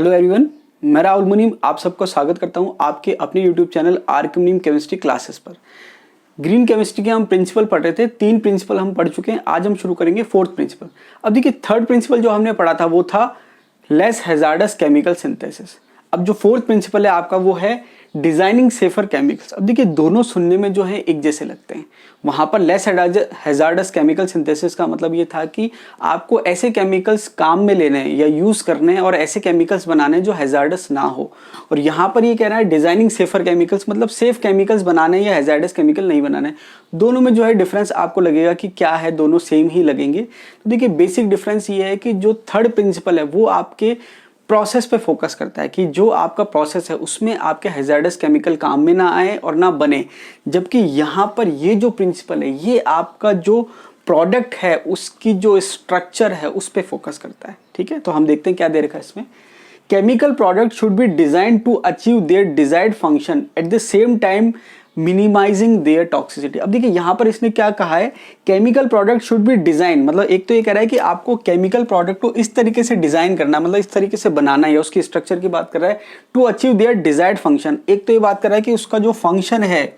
Hello everyone, मैं राहुल मुनीम आप सबको स्वागत करता हूं आपके अपने यूट्यूब चैनल आरके मुनीम केमिस्ट्री क्लासेस पर। ग्रीन केमिस्ट्री के हम प्रिंसिपल पढ़ रहे थे, 3 प्रिंसिपल हम पढ़ चुके हैं। आज हम शुरू करेंगे 4th प्रिंसिपल। अब देखिए, 3rd प्रिंसिपल जो हमने पढ़ा था वो था लेस हैजार्डस केमिकल सिंथेसिस। अब जो 4th प्रिंसिपल है आपका वो है डिजाइनिंग सेफर केमिकल्स। अब देखिए, दोनों सुनने में जो है एक जैसे लगते हैं। वहां पर लेस हैजार्डस केमिकल सिंथेसिस का मतलब ये था कि आपको ऐसे केमिकल्स काम में लेने हैं या यूज करने हैं और ऐसे केमिकल्स बनाने हैं जो हैजार्डस ना हो। और यहाँ पर ये कह रहा है डिजाइनिंग सेफर केमिकल्स, मतलब सेफ केमिकल्स बनाने या हैजार्डस केमिकल नहीं बनाने। दोनों में जो है डिफरेंस आपको लगेगा कि क्या है, दोनों सेम ही लगेंगे। तो देखिए, बेसिक डिफरेंस ये है कि जो 3rd प्रिंसिपल है वो आपके प्रोसेस पे फोकस करता है कि जो आपका प्रोसेस है उसमें आपके हैजार्डस केमिकल काम में ना आए और ना बने। जबकि यहाँ पर ये जो प्रिंसिपल है ये आपका जो प्रोडक्ट है उसकी जो स्ट्रक्चर है उस पे फोकस करता है। ठीक है, तो हम देखते हैं क्या दे रखा है इसमें। Chemical product should be design to achieve their desired function at the same time minimising their toxicity. अब देखिए, यहां पर इसने क्या कहा है, chemical product should be design, मतलब एक तो ये कह रहा है कि आपको केमिकल प्रोडक्ट को इस तरीके से डिजाइन करना, मतलब इस तरीके से बनाना है, उसकी स्ट्रक्चर की बात कर रहा है। To achieve their desired function, एक तो ये बात कर रहा है कि उसका जो फंक्शन है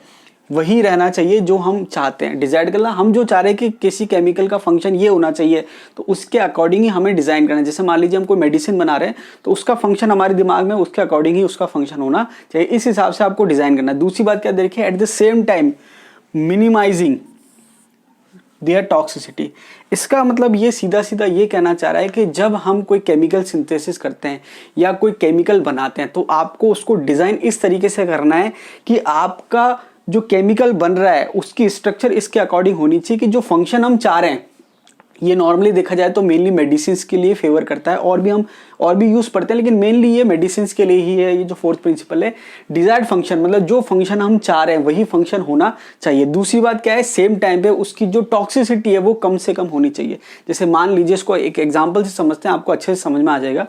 वही रहना चाहिए जो हम चाहते हैं। डिजाइन करना, हम जो चाह रहे हैं कि किसी केमिकल का फंक्शन ये होना चाहिए तो उसके अकॉर्डिंग ही हमें डिजाइन करना है। जैसे मान लीजिए हम कोई मेडिसिन बना रहे हैं तो उसका फंक्शन हमारे दिमाग में उसके अकॉर्डिंग ही उसका फंक्शन होना चाहिए, इस हिसाब से आपको डिजाइन करना है। दूसरी बात क्या देखिए, at the same time minimising their toxicity. इसका मतलब ये सीधा सीधा ये कहना चाह रहा है कि जब हम कोई केमिकल सिंथेसिस करते हैं या कोई केमिकल बनाते हैं तो आपको उसको डिजाइन इस तरीके से करना है कि आपका जो केमिकल बन रहा है उसकी स्ट्रक्चर इसके अकॉर्डिंग होनी चाहिए कि जो फंक्शन हम चाह रहे हैं। ये नॉर्मली देखा जाए तो मेनली मेडिसिन के लिए फेवर करता है, और भी हम और भी यूज पढ़ते हैं, लेकिन मेनली ये मेडिसिन के लिए ही है। ये जो 4th प्रिंसिपल है, डिजायर्ड फंक्शन, मतलब जो फंक्शन हम चाह रहे हैं वही फंक्शन होना चाहिए। दूसरी बात क्या है, सेम टाइम पे उसकी जो टॉक्सिसिटी है वो कम से कम होनी चाहिए। जैसे मान लीजिए, इसको एक एग्जाम्पल से समझते हैं, आपको अच्छे से समझ में आ जाएगा।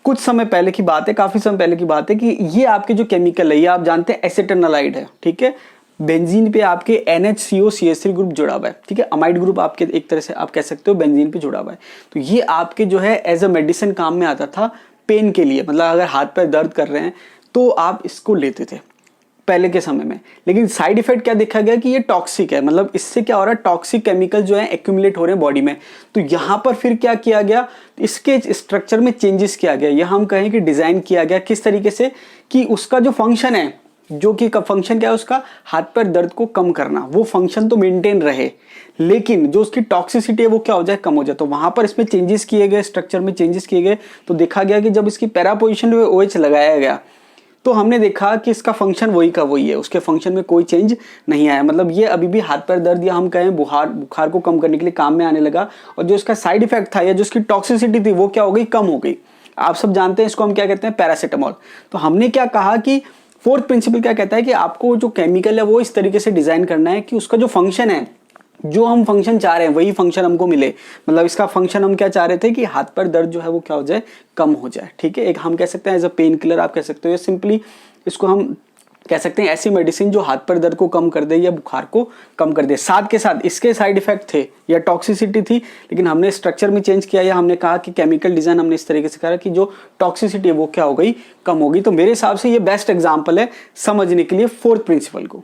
कुछ समय पहले की बात है, काफी समय पहले की बात है कि ये आपके जो केमिकल है ये आप जानते हैं एसिटानोलाइड है। ठीक है, बेंजीन पे आपके NHCOCH3 ग्रुप जुड़ा हुआ है। ठीक है, अमाइड ग्रुप आपके एक तरह से आप कह सकते हो बेंजीन पे जुड़ा हुआ है। तो ये आपके जो है एज अ मेडिसिन काम में आता था पेन के लिए, मतलब अगर हाथ पैर दर्द कर रहे हैं तो आप इसको लेते थे पहले के समय में। लेकिन साइड इफेक्ट क्या देखा गया कि ये टॉक्सिक है, मतलब इससे क्या हो रहा है, टॉक्सिक केमिकल जो है एक्यूमुलेट हो रहे हैं बॉडी में। तो यहां पर फिर क्या किया गया, इसके स्ट्रक्चर में चेंजेस किया गया, या हम कहें कि डिजाइन किया गया किस तरीके से कि उसका जो फंक्शन है, जो कि फंक्शन क्या है उसका, हाथ पैर दर्द को कम करना, वो फंक्शन तो मेंटेन रहे लेकिन जो उसकी टॉक्सिसिटी है वो क्या हो जाए, कम हो जाए। तो वहां पर इसमें चेंजेस किए गए, स्ट्रक्चर में चेंजेस किए गए। तो देखा गया कि जब इसकी पैरा पोजिशन पे OH लगाया गया तो हमने देखा कि इसका फंक्शन वही का वही है, उसके फंक्शन में कोई चेंज नहीं आया। मतलब ये अभी भी हाथ पैर दर्द या हम कहें बुखार को कम करने के लिए काम में आने लगा, और जो इसका साइड इफेक्ट था या जो इसकी टॉक्सिसिटी थी वो क्या हो गई, कम हो गई। आप सब जानते हैं इसको हम क्या कहते हैं, पैरासिटामोल। तो हमने क्या कहा कि 4th प्रिंसिपल क्या कहता है कि आपको जो केमिकल है वो इस तरीके से डिजाइन करना है कि उसका जो फंक्शन है, जो हम फंक्शन चाह रहे हैं वही फंक्शन हमको मिले। मतलब इसका फंक्शन हम क्या चाह रहे थे कि हाथ पैर दर्द जो है वो क्या हो जाए, कम हो जाए। ठीक है, एक हम कह सकते हैं एज अ पेन किलर आप कह सकते हो, या सिंपली इसको हम कह सकते हैं ऐसी मेडिसिन जो हाथ पैर दर्द को कम कर दे या बुखार को कम कर दे। साथ के साथ इसके साइड इफेक्ट थे या टॉक्सिसिटी थी, लेकिन हमने स्ट्रक्चर में चेंज किया, या हमने कहा कि केमिकल डिजाइन हमने इस तरीके से करा कि जो टॉक्सिसिटी है वो क्या हो गई, कम हो गई। तो मेरे हिसाब से ये बेस्ट एग्जाम्पल है समझने के लिए 4th प्रिंसिपल को।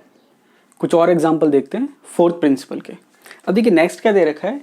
कुछ और एग्जाम्पल देखते हैं 4th प्रिंसिपल के। अब देखिए नेक्स्ट क्या दे रखा है,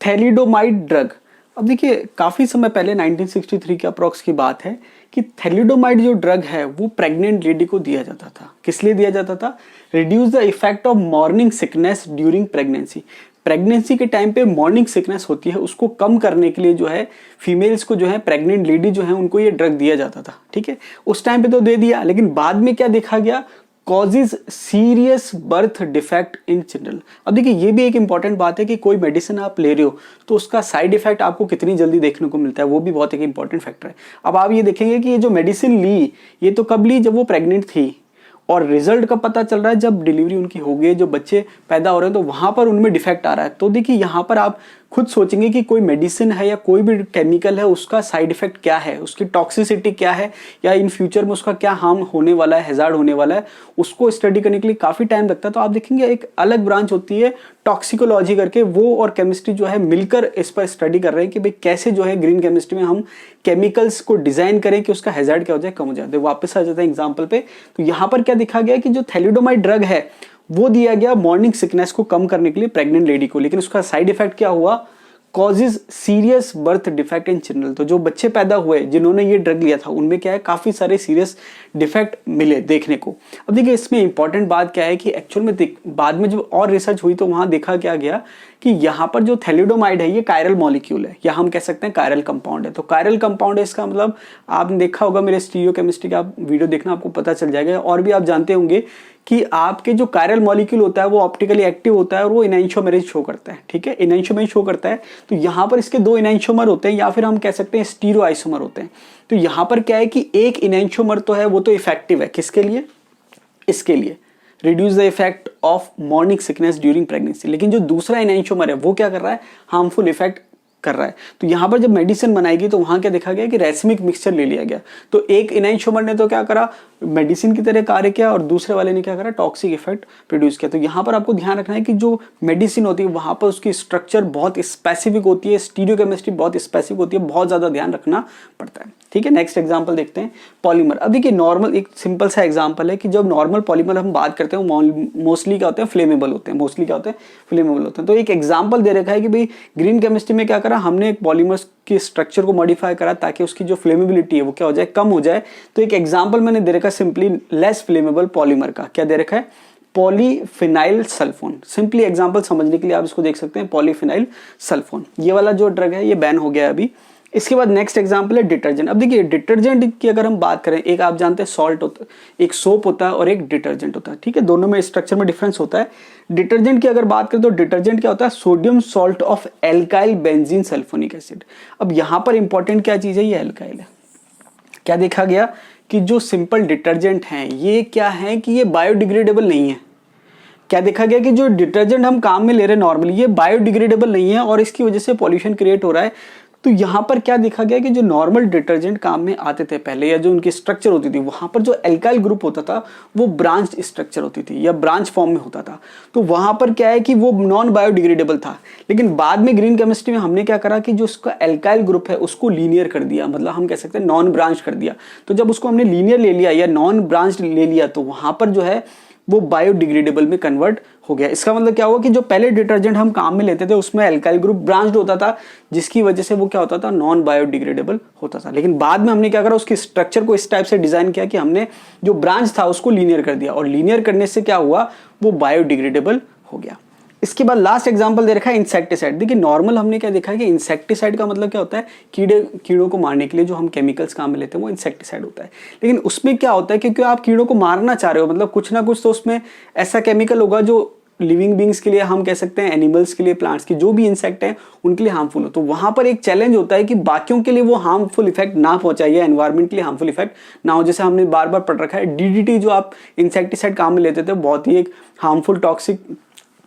थैलिडोमाइड ड्रग। अब देखिए, काफी समय पहले 1963 के अप्रॉक्स की बात है कि थैलिडोमाइड जो ड्रग है वो प्रेग्नेंट लेडी को दिया जाता था। किस लिए दिया जाता था, reduce the effect of morning sickness during pregnancy. Pregnancy के टाइम पे मॉर्निंग सिकनेस होती है, उसको कम करने के लिए जो है फीमेल्स को जो है, प्रेग्नेंट लेडी जो है उनको ये ड्रग दिया जाता था। ठीक है, उस टाइम पे तो दे दिया, लेकिन बाद में क्या देखा गया, causes serious birth defect in children. अब देखिए, ये भी एक इंपॉर्टेंट बात है कि कोई मेडिसिन आप ले रहे हो तो उसका साइड इफेक्ट आपको कितनी जल्दी देखने को मिलता है, वो भी बहुत एक इंपॉर्टेंट फैक्टर है। अब आप ये देखेंगे कि ये जो मेडिसिन ली ये तो कब ली, जब वो प्रेग्नेंट थी, और रिजल्ट कब पता चल रहा है, जब डिलीवरी उनकी हो गई, जो बच्चे पैदा हो रहे हैं तो वहां पर उनमें डिफेक्ट आ रहा है। तो देखिए, यहाँ पर आप खुद सोचेंगे कि कोई मेडिसिन है या कोई भी केमिकल है उसका साइड इफेक्ट क्या है, उसकी टॉक्सिसिटी क्या है, या इन फ्यूचर में उसका क्या हार्म होने वाला है, हैजार्ड होने वाला है, उसको स्टडी करने के लिए काफी टाइम लगता है। तो आप देखेंगे एक अलग ब्रांच होती है टॉक्सिकोलॉजी करके, वो और केमिस्ट्री जो है मिलकर इस पर स्टडी कर रहे हैं कि भाई कैसे जो है ग्रीन केमिस्ट्री में हम केमिकल्स को डिजाइन करें कि उसका हैजार्ड क्या हो जाए, कम हो जाए। तो वापस आ जाते हैं एग्जाम्पल पे। तो यहाँ पर क्या दिखा गया कि जो थैलिडोमाइड ड्रग है वो दिया गया मॉर्निंग सिकनेस को कम करने के लिए प्रेग्नेंट लेडी को, लेकिन उसका साइड इफेक्ट क्या हुआ, causes serious birth defect in children. तो जो बच्चे पैदा हुए जिन्होंने ये ड्रग लिया था उनमें क्या है, काफी सारे सीरियस डिफेक्ट मिले देखने को। अब देखिए इसमें इंपॉर्टेंट बात क्या है कि एक्चुअल में बाद में जब और रिसर्च हुई तो वहां देखा क्या गया कि यहाँ पर जो थैलिडोमाइड है ये कायरल मॉलिक्यूल है, या हम कह सकते हैं कायरल कंपाउंड है। तो कायरल कंपाउंड है, इसका मतलब आपने देखा होगा मेरे स्टीरियोकेमिस्ट्री का आप वीडियो देखना, आपको पता चल जाएगा। और भी आप जानते होंगे कि आपके जो कायरल मॉलिक्यूल होता है वो ऑप्टिकली एक्टिव होता है और वो इनैंशियोमेरेज शो करता है, ठीक है, इनैंशियोमेरेज शो करता है। तो यहाँ पर इसके दो इनैंशियोमर होते हैं, या फिर हम कह सकते हैं स्टीरियो आइसोमर होते हैं। तो यहाँ पर क्या है कि एक इनैंशियोमर तो है वो तो इफेक्टिव है, किसके लिए, इसके लिए reduce the effect of morning sickness during pregnancy, लेकिन जो दूसरा इनैंशियोमर है वो क्या कर रहा है, हार्मफुल इफेक्ट कर रहा है। तो यहां पर जब मेडिसिन बनाएगी तो वहां क्या देखा गया कि रेसमिक मिक्सचर ले लिया गया। तो एक इनैंशियोमर ने तो क्या करा, मेडिसिन की तरह कार्य किया, और दूसरे वाले ने क्या करा, टॉक्सिक इफेक्ट प्रोड्यूस किया। तो यहां पर आपको ध्यान रखना है कि जो मेडिसिन होती है वहां पर उसकी स्ट्रक्चर बहुत स्पेसिफिक होती है, स्टीरियोकेमिस्ट्री बहुत स्पेसिफिक होती है, बहुत ज्यादा ध्यान रखना पड़ता है, ठीक है। नेक्स्ट एग्जाम्पल देखते हैं, पॉलीमर। अब देखिए नॉर्मल एक सिंपल सा एग्जाम्पल है कि जब नॉर्मल पॉलीमर हम बात करते हैं मोस्टली क्या होते हैं, फ्लेमेबल होते हैं, मोस्टली क्या होते हैं, फ्लेमेबल होते हैं। तो एक एग्जाम्पल दे रखा है कि भाई ग्रीन केमिस्ट्री में क्या करा, हमने एक पॉलीमर्स के स्ट्रक्चर को मॉडिफाई करा ताकि उसकी जो फ्लेमेबिलिटी है वो क्या हो जाए, कम हो जाए। तो एक एग्जाम्पल मैंने दे रखा है सिंपली लेस फ्लेमेबल पॉलीमर का, क्या दे रखा है, पॉलीफिनाइल सल्फोन। सिंपली एग्जाम्पल समझने के लिए आप इसको देख सकते हैं, पॉलीफिनाइल सल्फोन। ये वाला जो ड्रग है ये बैन हो गया है अभी। इसके बाद नेक्स्ट एग्जांपल है डिटर्जेंट। अब देखिए डिटर्जेंट की अगर हम बात करें, एक आप जानते हैं सॉल्ट होता है, एक सोप होता है और एक डिटर्जेंट होता है, ठीक है, दोनों में स्ट्रक्चर में डिफरेंस होता है। डिटर्जेंट की अगर बात करें तो डिटर्जेंट क्या होता है, sodium salt of alkyl benzene sulphonic acid. अब यहां पर इंपॉर्टेंट क्या चीज है, ये एल्काइल है। क्या देखा गया कि जो सिंपल डिटर्जेंट हैं ये क्या है कि ये बायोडिग्रेडेबल नहीं है। क्या देखा गया कि जो डिटर्जेंट हम काम में ले रहे हैं नॉर्मली ये बायोडिग्रेडेबल नहीं है और इसकी वजह से पॉल्यूशन क्रिएट हो रहा है। तो यहां पर क्या देखा गया कि जो नॉर्मल डिटर्जेंट काम में आते थे पहले, या जो उनकी स्ट्रक्चर होती थी वहां पर जो एल्काइल ग्रुप होता था वो ब्रांच स्ट्रक्चर होती थी या ब्रांच फॉर्म में होता था। तो वहां पर क्या है कि वो नॉन बायोडिग्रेडेबल था। लेकिन बाद में ग्रीन केमिस्ट्री में हमने क्या करा कि जो उसका एल्काइल ग्रुप है उसको लीनियर कर दिया, मतलब हम कह सकते हैं नॉन ब्रांच कर दिया। तो जब उसको हमने लीनियर ले लिया या नॉन ब्रांच ले लिया तो वहां पर जो है वो बायोडिग्रेडेबल में कन्वर्ट हो गया। इसका मतलब क्या हुआ कि जो पहले डिटर्जेंट हम काम में लेते थे उसमें एल्काइल ग्रुप ब्रांच्ड होता था, जिसकी वजह से वो क्या होता था, नॉन बायोडिग्रेडेबल होता था। लेकिन बाद में हमने क्या करा, उसके स्ट्रक्चर को इस टाइप से डिजाइन किया कि हमने जो ब्रांच था उसको लीनियर कर दिया, और लीनियर करने से क्या हुआ, वो बायोडिग्रेडेबल हो गया। इसके बाद लास्ट एग्जांपल दे रखा है इंसेक्टिसाइड। देखिए नॉर्मल हमने क्या देखा है कि इंसेक्टिसाइड का मतलब क्या होता है, कीड़ों को मारने के लिए जो हम केमिकल्स काम में लेते हैं वो इंसेक्टिसाइड होता है। लेकिन उसमें क्या होता है, क्योंकि आप कीड़ों को मारना चाह रहे हो, मतलब कुछ ना कुछ तो उसमें ऐसा केमिकल होगा जो लिविंग बींग्स के लिए, हम कह सकते हैं एनिमल्स के लिए, प्लांट्स के जो भी इंसेक्ट हैं उनके लिए हार्मफुल हो। तो वहां पर एक चैलेंज होता है कि बाकियों के लिए वो हार्मफुल इफेक्ट ना पहुंचाए या एनवायरमेंट के लिए हार्मफुल इफेक्ट ना हो। जैसे हमने बार बार पढ़ रखा है डीडीटी जो आप इंसेक्टिसाइड काम में लेते थे बहुत ही एक हार्मफुल टॉक्सिक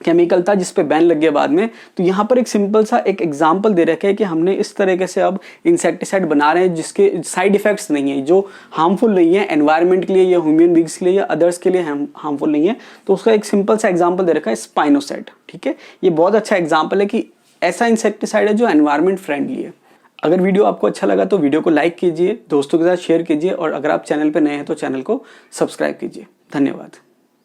केमिकल था जिसपे बैन लग गया बाद में। तो यहाँ पर एक सिंपल सा एक एग्जांपल दे रखा है कि हमने इस तरीके से अब इंसेक्टिसाइड बना रहे हैं जिसके साइड इफेक्ट्स नहीं है, जो हार्मफुल नहीं है एनवायरनमेंट के लिए या ह्यूमन बींग्स के लिए या अदर्स के लिए हार्मफुल नहीं है। तो उसका एक सिंपल सा एग्जाम्पल दे रखा है स्पाइनोसाइड, ठीक है। ये बहुत अच्छा एग्जाम्पल है कि ऐसा इंसेक्टिसाइड है जो एनवायरमेंट फ्रेंडली है। अगर वीडियो आपको अच्छा लगा तो वीडियो को लाइक कीजिए, दोस्तों के साथ शेयर कीजिए, और अगर आप चैनल पर नए हैं तो चैनल को सब्सक्राइब कीजिए। धन्यवाद।